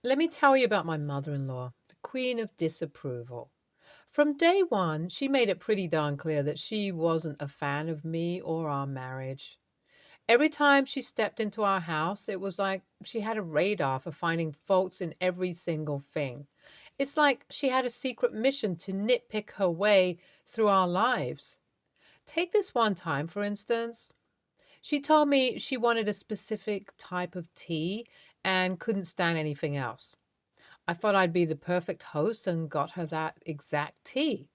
Let me tell you about my mother-in-law, the queen of disapproval. From day one, she made it pretty darn clear that she wasn't a fan of me or our marriage. Every time she stepped into our house, it was like she had a radar for finding faults in every single thing. It's like she had a secret mission to nitpick her way through our lives. Take this one time, for instance. She told me she wanted a specific type of tea and couldn't stand anything else. I thought I'd be the perfect host and got her that exact tea.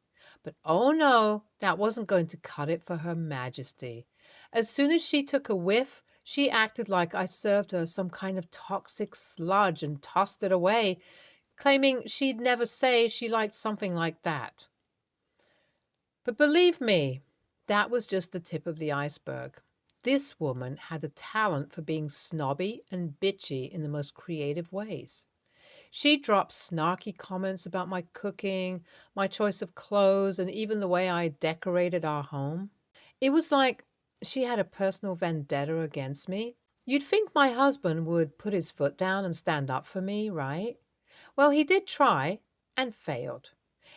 But oh no, that wasn't going to cut it for Her Majesty. As soon as she took a whiff, she acted like I served her some kind of toxic sludge and tossed it away, claiming she'd never say she liked something like that. But believe me, that was just the tip of the iceberg. This woman had a talent for being snobby and bitchy in the most creative ways. She dropped snarky comments about my cooking, my choice of clothes, and even the way I decorated our home. It was like she had a personal vendetta against me. You'd think my husband would put his foot down and stand up for me, right? Well, he did try and failed.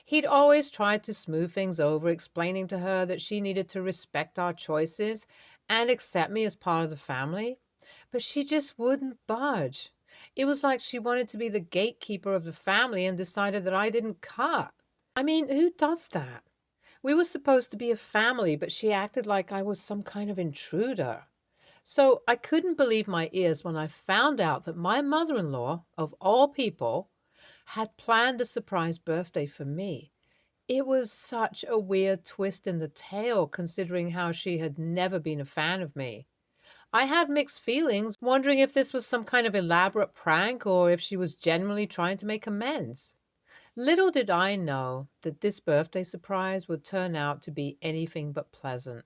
He'd always tried to smooth things over, explaining to her that she needed to respect our choices and accept me as part of the family. But she just wouldn't budge. It was like she wanted to be the gatekeeper of the family and decided that I didn't cut. I mean, who does that? We were supposed to be a family, but she acted like I was some kind of intruder. So I couldn't believe my ears when I found out that my mother-in-law, of all people, had planned a surprise birthday for me. It was such a weird twist in the tale, considering how she had never been a fan of me. I had mixed feelings, wondering if this was some kind of elaborate prank or if she was genuinely trying to make amends. Little did I know that this birthday surprise would turn out to be anything but pleasant.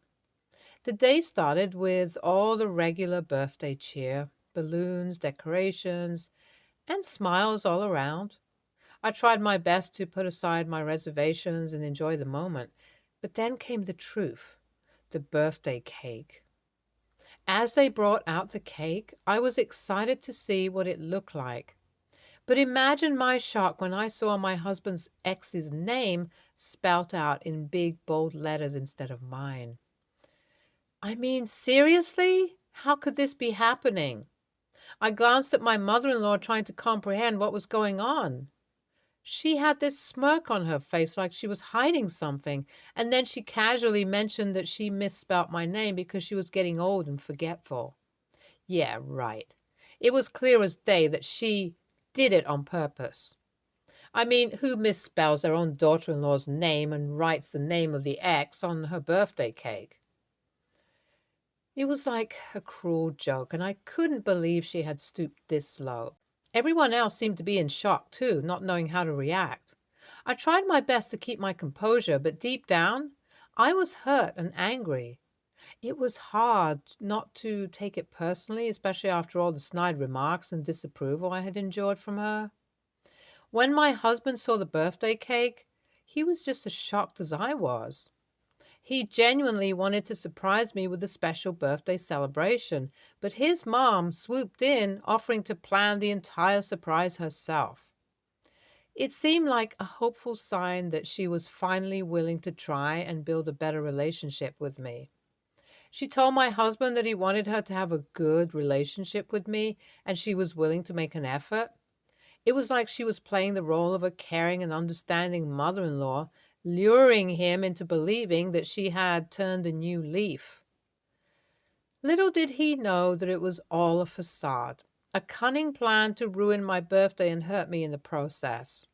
The day started with all the regular birthday cheer, balloons, decorations, and smiles all around. I tried my best to put aside my reservations and enjoy the moment, but then came the truth, the birthday cake. As they brought out the cake, I was excited to see what it looked like. But imagine my shock when I saw my husband's ex's name spelt out in big, bold letters instead of mine. I mean, seriously? How could this be happening? I glanced at my mother-in-law trying to comprehend what was going on. She had this smirk on her face like she was hiding something, and then she casually mentioned that she misspelt my name because she was getting old and forgetful. Yeah, right. It was clear as day that she did it on purpose. I mean, who misspells their own daughter-in-law's name and writes the name of the ex on her birthday cake? It was like a cruel joke, and I couldn't believe she had stooped this low. Everyone else seemed to be in shock too, not knowing how to react. I tried my best to keep my composure, but deep down, I was hurt and angry. It was hard not to take it personally, especially after all the snide remarks and disapproval I had endured from her. When my husband saw the birthday cake, he was just as shocked as I was. He genuinely wanted to surprise me with a special birthday celebration, but his mom swooped in, offering to plan the entire surprise herself. It seemed like a hopeful sign that she was finally willing to try and build a better relationship with me. She told my husband that he wanted her to have a good relationship with me, and she was willing to make an effort. It was like she was playing the role of a caring and understanding mother-in-law, luring him into believing that she had turned a new leaf. Little did he know that it was all a facade, a cunning plan to ruin my birthday and hurt me in the process.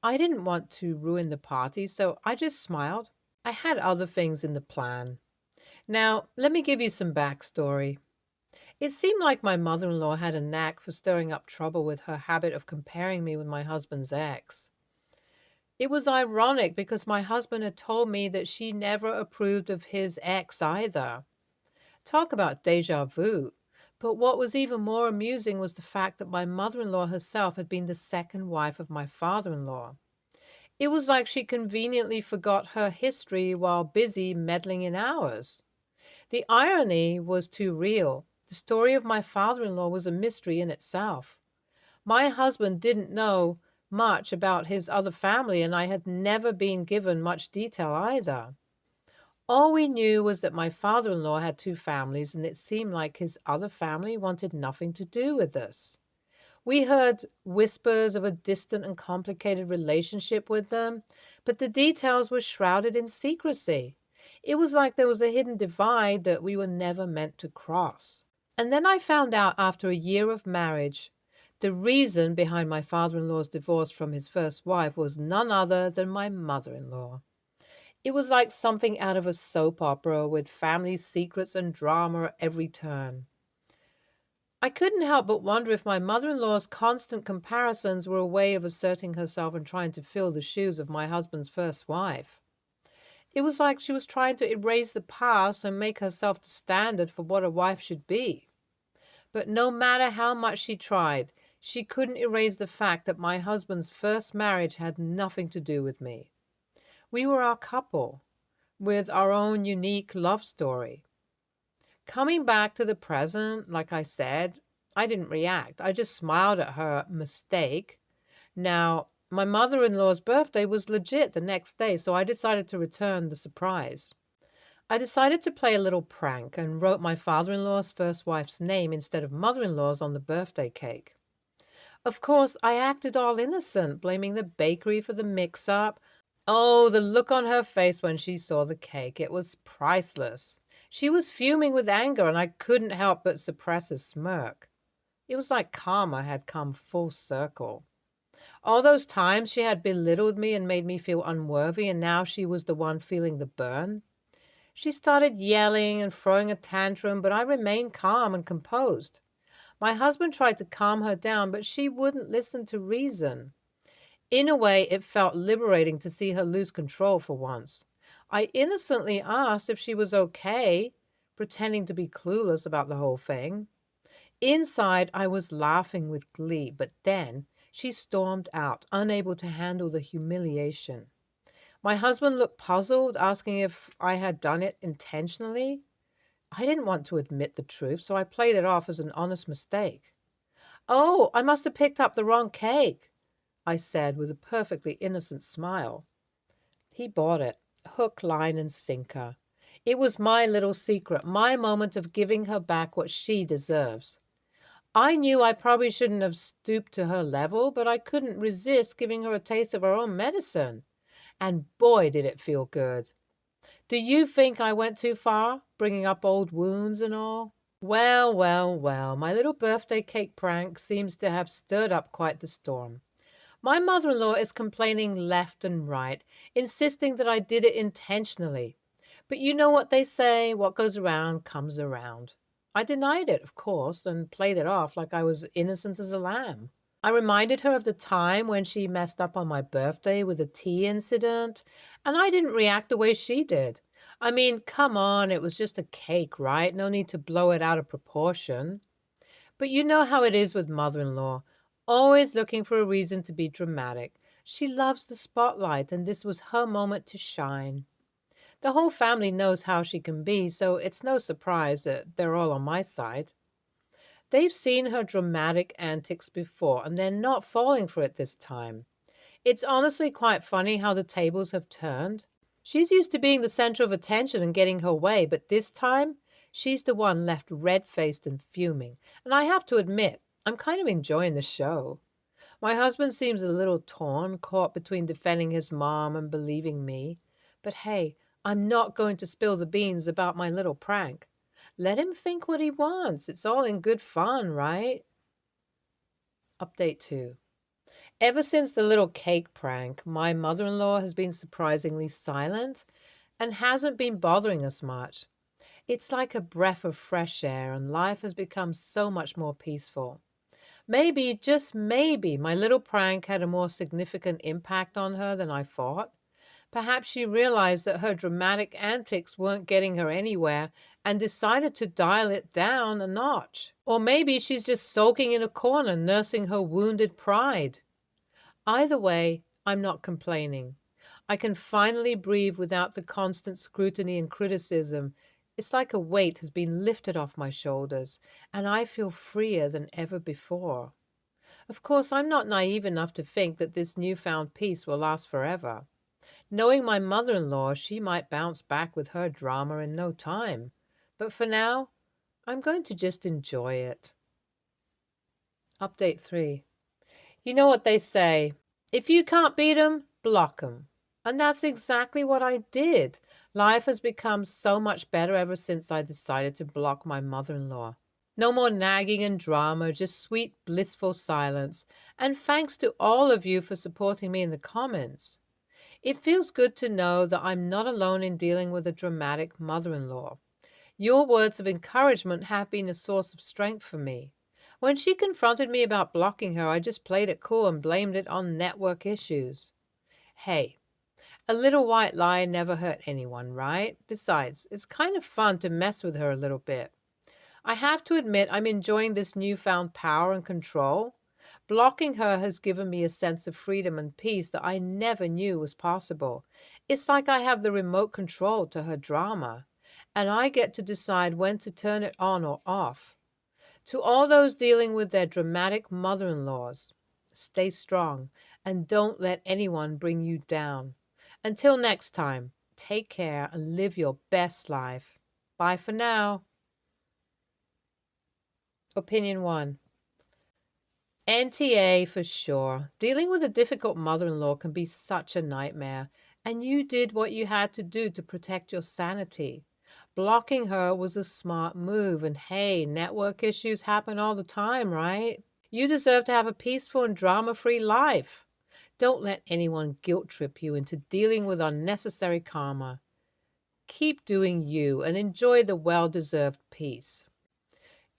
I didn't want to ruin the party, so I just smiled. I had other things in the plan. Now, let me give you some backstory. It seemed like my mother-in-law had a knack for stirring up trouble with her habit of comparing me with my husband's ex. It was ironic because my husband had told me that she never approved of his ex either. Talk about déjà vu. But what was even more amusing was the fact that my mother-in-law herself had been the second wife of my father-in-law. It was like she conveniently forgot her history while busy meddling in ours. The irony was too real. The story of my father-in-law was a mystery in itself. My husband didn't know much about his other family, and I had never been given much detail either. All we knew was that my father-in-law had two families, and it seemed like his other family wanted nothing to do with us. We heard whispers of a distant and complicated relationship with them, but the details were shrouded in secrecy. It was like there was a hidden divide that we were never meant to cross. And then I found out after a year of marriage, the reason behind my father-in-law's divorce from his first wife was none other than my mother-in-law. It was like something out of a soap opera with family secrets and drama at every turn. I couldn't help but wonder if my mother-in-law's constant comparisons were a way of asserting herself and trying to fill the shoes of my husband's first wife. It was like she was trying to erase the past and make herself the standard for what a wife should be. But no matter how much she tried, she couldn't erase the fact that my husband's first marriage had nothing to do with me. We were our couple, with our own unique love story. Coming back to the present, like I said, I didn't react. I just smiled at her mistake. Now, my mother-in-law's birthday was legit the next day, so I decided to return the surprise. I decided to play a little prank and wrote my father-in-law's first wife's name instead of mother-in-law's on the birthday cake. Of course, I acted all innocent, blaming the bakery for the mix-up. Oh, the look on her face when she saw the cake. It was priceless. She was fuming with anger, and I couldn't help but suppress a smirk. It was like karma had come full circle. All those times she had belittled me and made me feel unworthy, and now she was the one feeling the burn. She started yelling and throwing a tantrum, but I remained calm and composed. My husband tried to calm her down, but she wouldn't listen to reason. In a way, it felt liberating to see her lose control for once. I innocently asked if she was okay, pretending to be clueless about the whole thing. Inside, I was laughing with glee, but then she stormed out, unable to handle the humiliation. My husband looked puzzled, asking if I had done it intentionally. I didn't want to admit the truth, so I played it off as an honest mistake. "Oh, I must have picked up the wrong cake," I said with a perfectly innocent smile. He bought it, hook, line, and sinker. It was my little secret, my moment of giving her back what she deserves. I knew I probably shouldn't have stooped to her level, but I couldn't resist giving her a taste of her own medicine. And boy, did it feel good. Do you think I went too far, bringing up old wounds and all? Well, well, well, my little birthday cake prank seems to have stirred up quite the storm. My mother-in-law is complaining left and right, insisting that I did it intentionally. But you know what they say, what goes around comes around. I denied it, of course, and played it off like I was innocent as a lamb. I reminded her of the time when she messed up on my birthday with a tea incident, and I didn't react the way she did. I mean, come on, it was just a cake, right? No need to blow it out of proportion. But you know how it is with mother-in-law, always looking for a reason to be dramatic. She loves the spotlight, and this was her moment to shine. The whole family knows how she can be, so it's no surprise that they're all on my side. They've seen her dramatic antics before, and they're not falling for it this time. It's honestly quite funny how the tables have turned. She's used to being the center of attention and getting her way, but this time, she's the one left red-faced and fuming. And I have to admit, I'm kind of enjoying the show. My husband seems a little torn, caught between defending his mom and believing me. But hey, I'm not going to spill the beans about my little prank. Let him think what he wants. It's all in good fun, right? Update 2. Ever since the little cake prank, my mother-in-law has been surprisingly silent and hasn't been bothering us much. It's like a breath of fresh air, and life has become so much more peaceful. Maybe, just maybe, my little prank had a more significant impact on her than I thought. Perhaps she realized that her dramatic antics weren't getting her anywhere and decided to dial it down a notch. Or maybe she's just sulking in a corner, nursing her wounded pride. Either way, I'm not complaining. I can finally breathe without the constant scrutiny and criticism. It's like a weight has been lifted off my shoulders, and I feel freer than ever before. Of course, I'm not naive enough to think that this newfound peace will last forever. Knowing my mother-in-law, she might bounce back with her drama in no time. But for now, I'm going to just enjoy it. Update 3. You know what they say, if you can't beat 'em, block 'em. And that's exactly what I did. Life has become so much better ever since I decided to block my mother-in-law. No more nagging and drama, just sweet, blissful silence. And thanks to all of you for supporting me in the comments. It feels good to know that I'm not alone in dealing with a dramatic mother-in-law. Your words of encouragement have been a source of strength for me. When she confronted me about blocking her, I just played it cool and blamed it on network issues. Hey, a little white lie never hurt anyone, right? Besides, it's kind of fun to mess with her a little bit. I have to admit I'm enjoying this newfound power and control. Blocking her has given me a sense of freedom and peace that I never knew was possible. It's like I have the remote control to her drama, and I get to decide when to turn it on or off. To all those dealing with their dramatic mother-in-laws, stay strong and don't let anyone bring you down. Until next time, take care and live your best life. Bye for now. Opinion 1. NTA for sure. Dealing with a difficult mother-in-law can be such a nightmare, and you did what you had to do to protect your sanity. Blocking her was a smart move, and hey, network issues happen all the time, right? You deserve to have a peaceful and drama-free life. Don't let anyone guilt-trip you into dealing with unnecessary karma. Keep doing you and enjoy the well-deserved peace.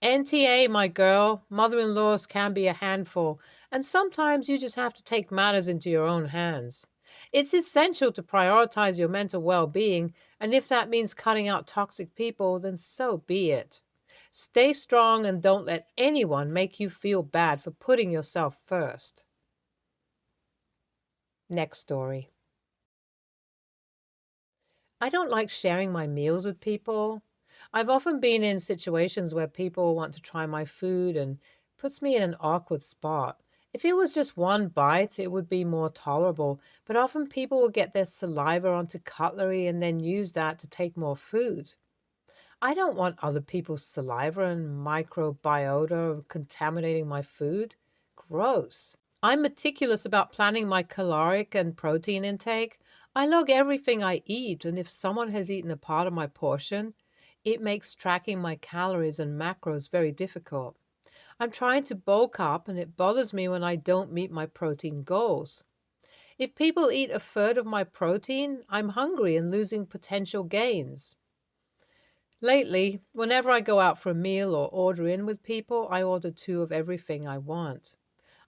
NTA, my girl, mother-in-laws can be a handful, and sometimes you just have to take matters into your own hands. It's essential to prioritize your mental well-being, and if that means cutting out toxic people, then so be it. Stay strong and don't let anyone make you feel bad for putting yourself first. Next story. I don't like sharing my meals with people. I've often been in situations where people want to try my food and puts me in an awkward spot. If it was just one bite, it would be more tolerable, but often people will get their saliva onto cutlery and then use that to take more food. I don't want other people's saliva and microbiota contaminating my food. Gross. I'm meticulous about planning my caloric and protein intake. I log everything I eat, and if someone has eaten a part of my portion, it makes tracking my calories and macros very difficult. I'm trying to bulk up, and it bothers me when I don't meet my protein goals. If people eat a third of my protein, I'm hungry and losing potential gains. Lately, whenever I go out for a meal or order in with people, I order 2 of everything I want.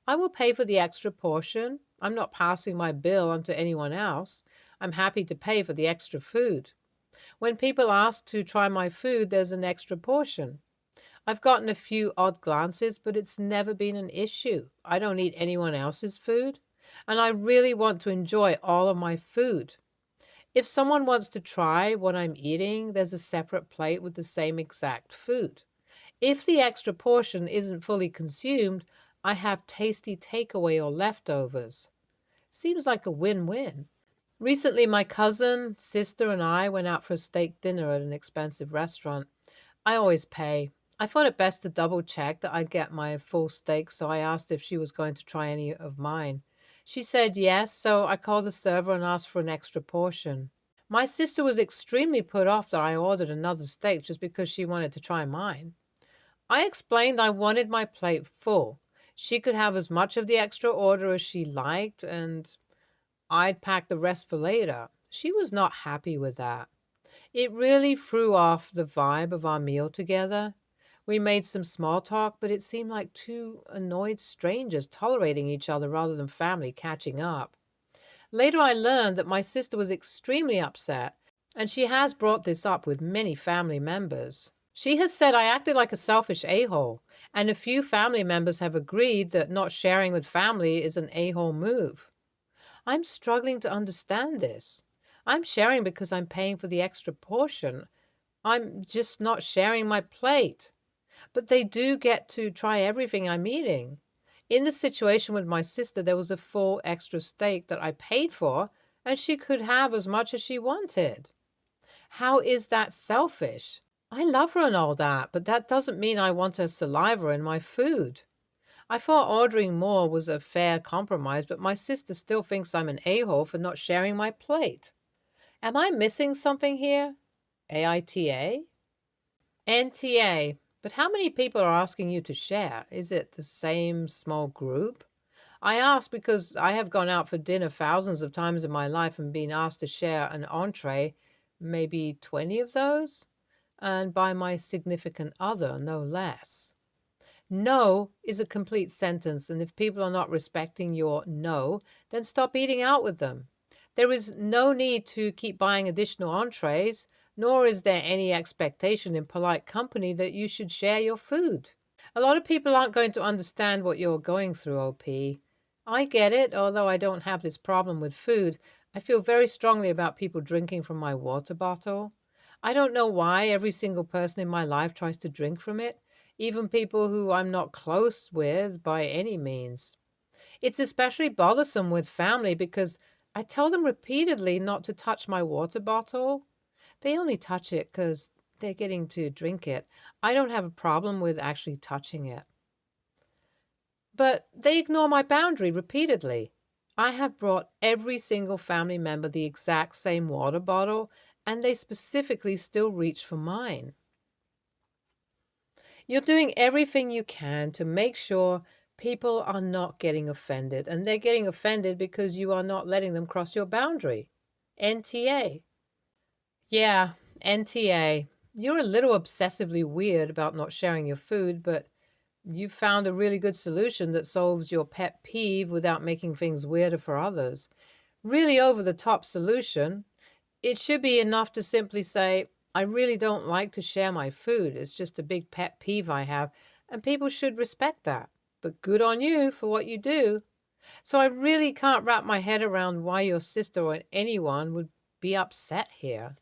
I will pay for the extra portion. I'm not passing my bill on to anyone else. I'm happy to pay for the extra food. When people ask to try my food, there's an extra portion. I've gotten a few odd glances, but it's never been an issue. I don't eat anyone else's food, and I really want to enjoy all of my food. If someone wants to try what I'm eating, there's a separate plate with the same exact food. If the extra portion isn't fully consumed, I have tasty takeaway or leftovers. Seems like a win-win. Recently, my cousin, sister, and I went out for a steak dinner at an expensive restaurant. I always pay. I thought it best to double-check that I'd get my full steak, so I asked if she was going to try any of mine. She said yes, so I called the server and asked for an extra portion. My sister was extremely put off that I ordered another steak just because she wanted to try mine. I explained I wanted my plate full. She could have as much of the extra order as she liked, and I'd pack the rest for later. She was not happy with that. It really threw off the vibe of our meal together. We made some small talk, but it seemed like 2 annoyed strangers tolerating each other rather than family catching up. Later I learned that my sister was extremely upset, and she has brought this up with many family members. She has said I acted like a selfish a-hole, and a few family members have agreed that not sharing with family is an a-hole move. I'm struggling to understand this. I'm sharing because I'm paying for the extra portion. I'm just not sharing my plate. But they do get to try everything I'm eating. In the situation with my sister, there was a full extra steak that I paid for, and she could have as much as she wanted. How is that selfish? I love her and all that, but that doesn't mean I want her saliva in my food. I thought ordering more was a fair compromise, but my sister still thinks I'm an a-hole for not sharing my plate. Am I missing something here? AITA? NTA. But how many people are asking you to share? Is it the same small group? I ask because I have gone out for dinner thousands of times in my life and been asked to share an entree, maybe 20 of those, and by my significant other, no less. No is a complete sentence, and if people are not respecting your no, then stop eating out with them. There is no need to keep buying additional entrees, nor is there any expectation in polite company that you should share your food. A lot of people aren't going to understand what you're going through, OP. I get it, although I don't have this problem with food. I feel very strongly about people drinking from my water bottle. I don't know why every single person in my life tries to drink from it, even people who I'm not close with by any means. It's especially bothersome with family because I tell them repeatedly not to touch my water bottle. They only touch it because they're getting to drink it. I don't have a problem with actually touching it. But they ignore my boundary repeatedly. I have brought every single family member the exact same water bottle, and they specifically still reach for mine. You're doing everything you can to make sure people are not getting offended, and they're getting offended because you are not letting them cross your boundary. NTA. Yeah, NTA. You're a little obsessively weird about not sharing your food, but you've found a really good solution that solves your pet peeve without making things weirder for others. Really over-the-top solution. It should be enough to simply say, I really don't like to share my food. It's just a big pet peeve I have, and people should respect that. But good on you for what you do. So I really can't wrap my head around why your sister or anyone would be upset here.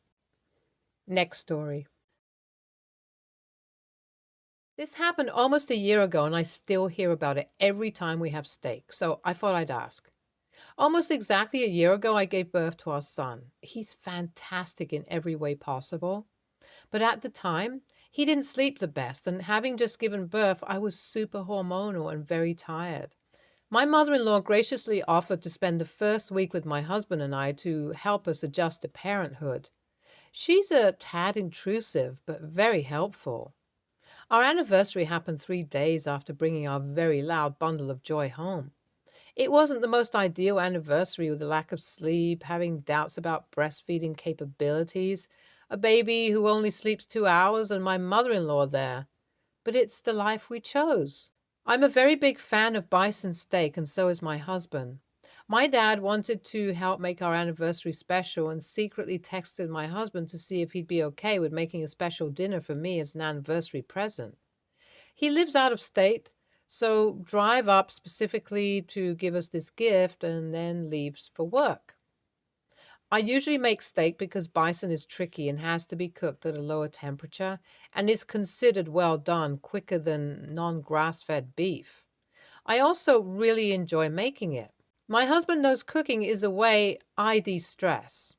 Next story. This happened almost a year ago, and I still hear about it every time we have steak, so I thought I'd ask. Almost exactly a year ago, I gave birth to our son. He's fantastic in every way possible. But at the time, he didn't sleep the best, and having just given birth, I was super hormonal and very tired. My mother-in-law graciously offered to spend the first week with my husband and I to help us adjust to parenthood. She's a tad intrusive, but very helpful. Our anniversary happened 3 days after bringing our very loud bundle of joy home. It wasn't the most ideal anniversary with a lack of sleep, having doubts about breastfeeding capabilities, a baby who only sleeps 2 hours, and my mother-in-law there. But it's the life we chose. I'm a very big fan of bison steak, and so is my husband. My dad wanted to help make our anniversary special and secretly texted my husband to see if he'd be okay with making a special dinner for me as an anniversary present. He lives out of state, so drive up specifically to give us this gift and then leaves for work. I usually make steak because bison is tricky and has to be cooked at a lower temperature and is considered well done quicker than non-grass-fed beef. I also really enjoy making it. My husband knows cooking is a way I de-stress.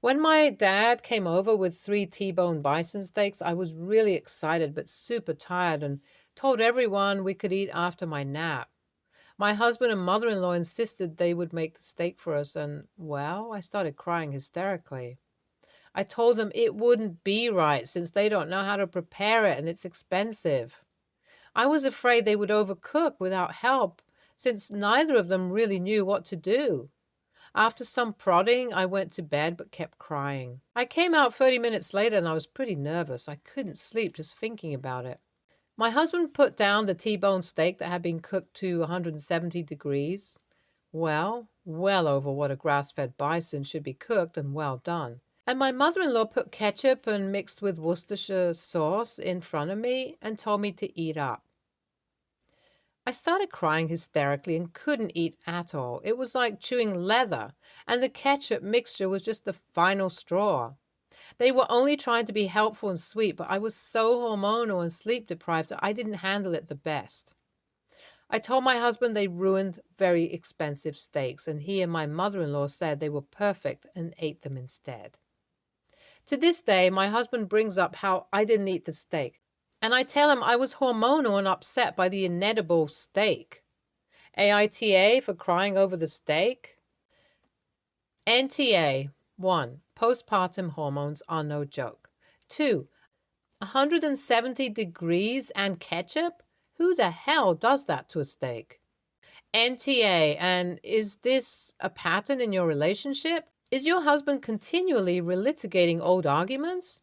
When my dad came over with 3 T-bone bison steaks, I was really excited but super tired and told everyone we could eat after my nap. My husband and mother-in-law insisted they would make the steak for us, and, well, I started crying hysterically. I told them it wouldn't be right since they don't know how to prepare it and it's expensive. I was afraid they would overcook without help, since neither of them really knew what to do. After some prodding, I went to bed but kept crying. I came out 30 minutes later and I was pretty nervous. I couldn't sleep just thinking about it. My husband put down the T-bone steak that had been cooked to 170 degrees. Well over what a grass-fed bison should be cooked and well done. And my mother-in-law put ketchup and mixed with Worcestershire sauce in front of me and told me to eat up. I started crying hysterically and couldn't eat at all. It was like chewing leather, and the ketchup mixture was just the final straw. They were only trying to be helpful and sweet, but I was so hormonal and sleep deprived that I didn't handle it the best. I told my husband they ruined very expensive steaks, and he and my mother-in-law said they were perfect and ate them instead. To this day, my husband brings up how I didn't eat the steak, and I tell him I was hormonal and upset by the inedible steak. AITA for crying over the steak? NTA. 1. Postpartum hormones are no joke. 2. 170 degrees and ketchup? Who the hell does that to a steak? NTA. And is this a pattern in your relationship? Is your husband continually relitigating old arguments?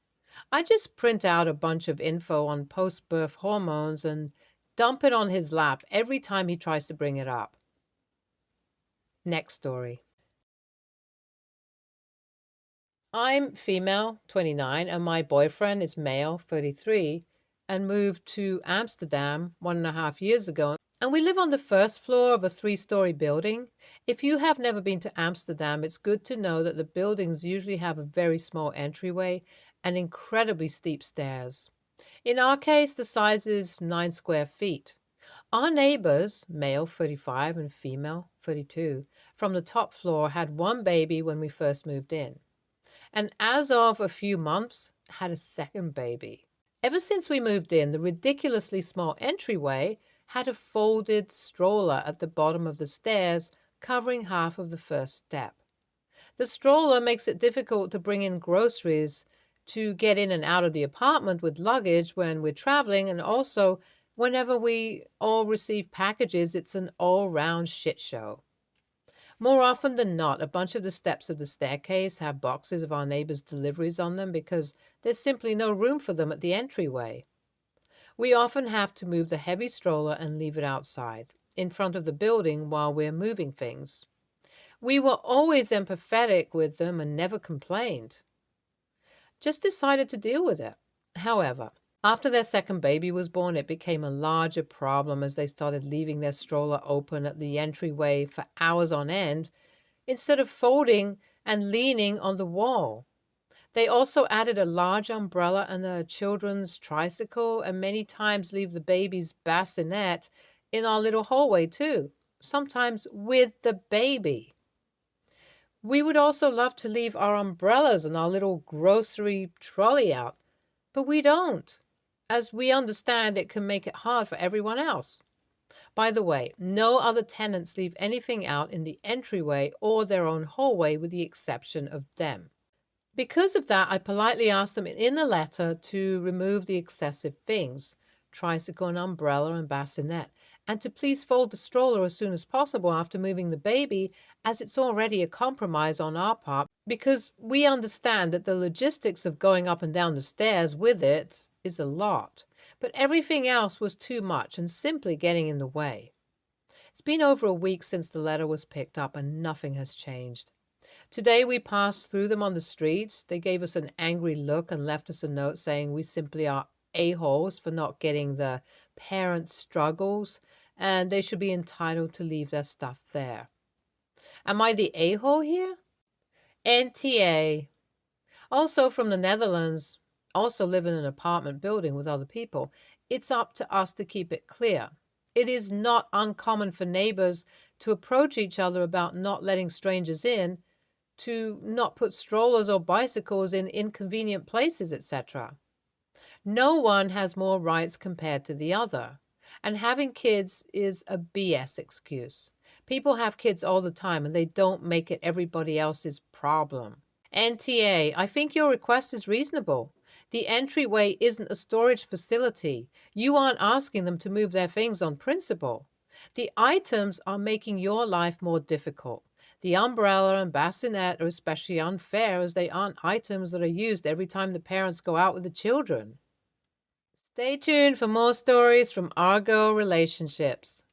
I just print out a bunch of info on post-birth hormones and dump it on his lap every time he tries to bring it up. Next story. I'm female, 29, and my boyfriend is male, 33, and moved to Amsterdam 1.5 years ago. And we live on the first floor of a 3-story building. If you have never been to Amsterdam, it's good to know that the buildings usually have a very small entryway and incredibly steep stairs. In our case, the size is 9 square feet. Our neighbors, male 35 and female 32, from the top floor had one baby when we first moved in. And as of a few months, had a second baby. Ever since we moved in, the ridiculously small entryway had a folded stroller at the bottom of the stairs, covering half of the first step. The stroller makes it difficult to bring in groceries, to get in and out of the apartment with luggage when we're traveling, and also whenever we all receive packages, it's an all-round shit show. More often than not, a bunch of the steps of the staircase have boxes of our neighbors' deliveries on them because there's simply no room for them at the entryway. We often have to move the heavy stroller and leave it outside, in front of the building while we're moving things. We were always empathetic with them and never complained. Just decided to deal with it. However, after their second baby was born, it became a larger problem as they started leaving their stroller open at the entryway for hours on end, instead of folding and leaning on the wall. They also added a large umbrella and a children's tricycle, and many times leave the baby's bassinet in our little hallway too, sometimes with the baby. We would also love to leave our umbrellas and our little grocery trolley out, but we don't, as we understand it can make it hard for everyone else. By the way, no other tenants leave anything out in the entryway or their own hallway with the exception of them. Because of that, I politely asked them in the letter to remove the excessive things, tricycle and umbrella and bassinet, and to please fold the stroller as soon as possible after moving the baby, as it's already a compromise on our part, because we understand that the logistics of going up and down the stairs with it is a lot, but everything else was too much and simply getting in the way. It's been over a week since the letter was picked up and nothing has changed. Today we passed through them on the streets. They gave us an angry look and left us a note saying we simply are a-holes for not getting the parent struggles and they should be entitled to leave their stuff there. Am I the a-hole here? NTA. Also from the Netherlands, also live in an apartment building with other people. It's up to us to keep it clear. It is not uncommon for neighbors to approach each other about not letting strangers in, to not put strollers or bicycles in inconvenient places, etc. No one has more rights compared to the other, and having kids is a BS excuse. People have kids all the time and they don't make it everybody else's problem. NTA, I think your request is reasonable. The entryway isn't a storage facility. You aren't asking them to move their things on principle. The items are making your life more difficult. The umbrella and bassinet are especially unfair as they aren't items that are used every time the parents go out with the children. Stay tuned for more stories from our girl relationships.